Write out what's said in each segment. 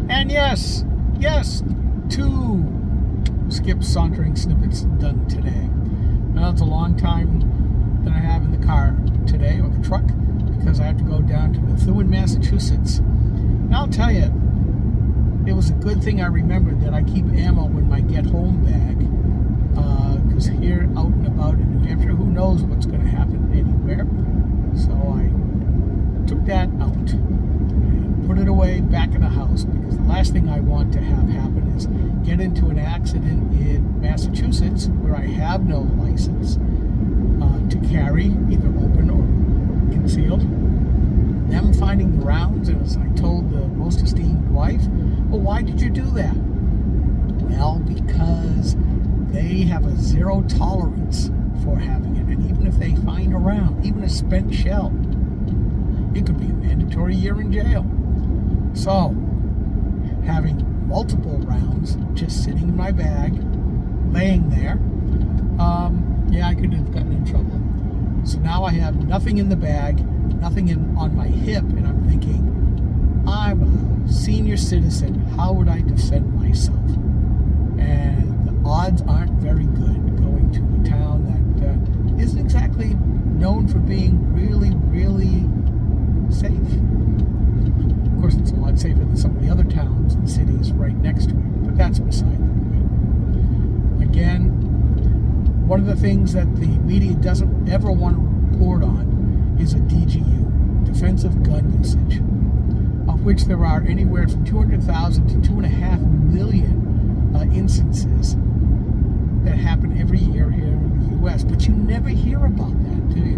And yes, 2 Skip Sauntering Snippets done today. Now it's a long time that I have in the car today, or the truck, because I have to go down to Methuen, Massachusetts. And I'll tell you, it was a good thing I remembered that I keep ammo in my get home bag, because here out and about in New Hampshire, who knows what's going to happen anywhere. So I took that out and put it away back in the house, because the last thing I want to have happen is get into an accident in Massachusetts where I have no license to carry, either open or concealed. Them finding the rounds, and as I told the most esteemed wife, well, why did you do that? Well, because they have a zero tolerance for having it, and even if they find a round, even a spent shell, it could be a mandatory year in jail. So, having multiple rounds just sitting in my bag, laying there, I could have gotten in trouble. So now I have nothing in the bag, nothing on my hip, and I'm thinking, I'm a senior citizen, how would I defend myself? And the odds aren't very good going to a town that isn't exactly known for being really, really safe. Of course, it's a lot safer than some of the other towns and cities right next to it, but that's beside the point. Again, one of the things that the media doesn't ever want to report on is a DGU, defensive gun usage, of which there are anywhere from 200,000 to 2.5 million instances that happen every year here in the U.S., but you never hear about that, do you?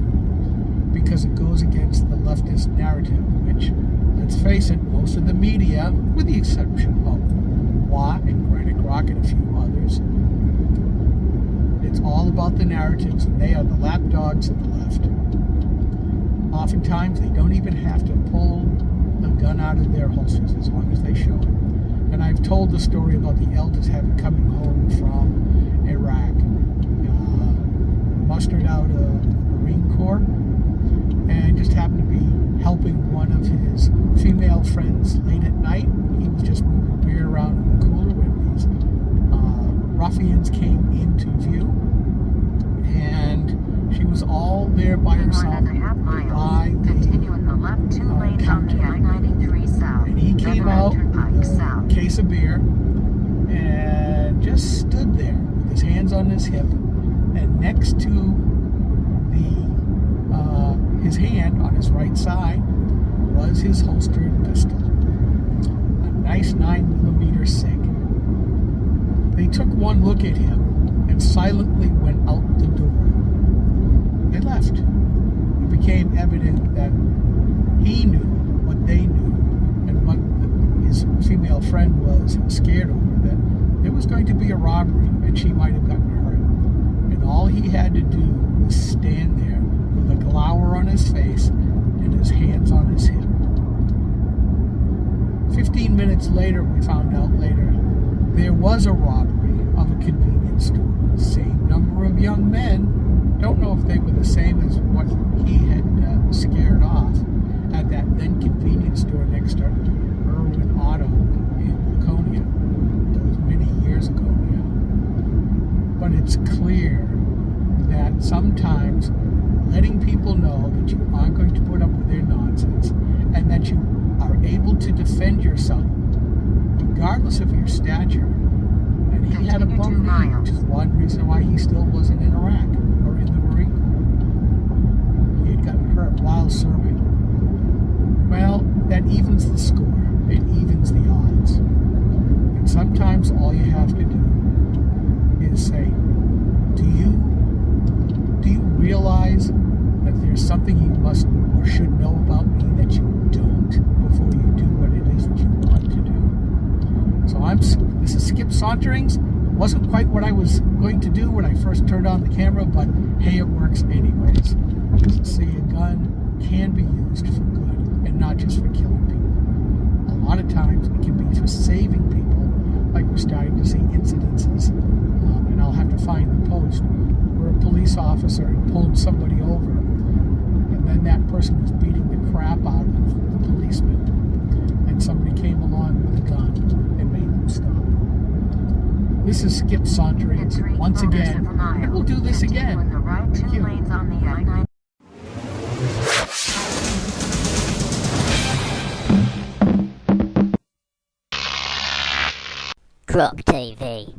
Because it goes against the leftist narrative, which, let's face it, most of the media, with the exception of Watt and Granite Rock and a few others, it's all about the narratives, and they are the lapdogs of the left. Oftentimes, they don't even have to pull the gun out of their holsters as long as they show it. And I've told the story about the elders coming home from Iraq, mustered out of the Marine Corps, and just happened to be helping one of his female friends late at night. He was just moving beer around in the cooler when these ruffians came into view, and she was all there by herself by the counter. And he came out with a case of beer and just stood there with his hands on his hip, and next to his hand on his right side was his holstered pistol, a nice 9mm SIG. They took one look at him and silently went out the door. They left. It became evident that he knew what they knew, and what his female friend was scared over, that there was going to be a robbery and she might have gotten hurt. And all he had to do was stand there with a glower on his face and his hands on his hip. 15 minutes later, we found out later, there was a robbery of a convenience store. Same number of young men. Don't know if they were the same as what he had scared off at that then convenience store next to Irwin Auto in Laconia. That was many years ago now. But it's clear that sometimes letting people know that you aren't going to put up with their nonsense, and that you are able to defend yourself regardless of your stature. And he had a bum knee, which is one reason why he still wasn't in Iraq or in the Marine Corps. He had gotten hurt while serving. Well, that evens the score. It evens the odds. And sometimes all you have to do is say, do you realize that there's something you must or should know about me that you don't before you do what it is that you want to do? So this is Skip Saunterings. Wasn't quite what I was going to do when I first turned on the camera, but hey, it works anyways. See, a gun can be used for good and not just for killing people. A lot of times it can be for saving people, like we're starting to see incidences, and I'll have to find the post, where a police officer had pulled somebody over, and then that person was beating the crap out of the policeman, and somebody came along with a gun and made them stop. This is Skip Sauntering once again, and we'll do this again. Thank you. Croc TV.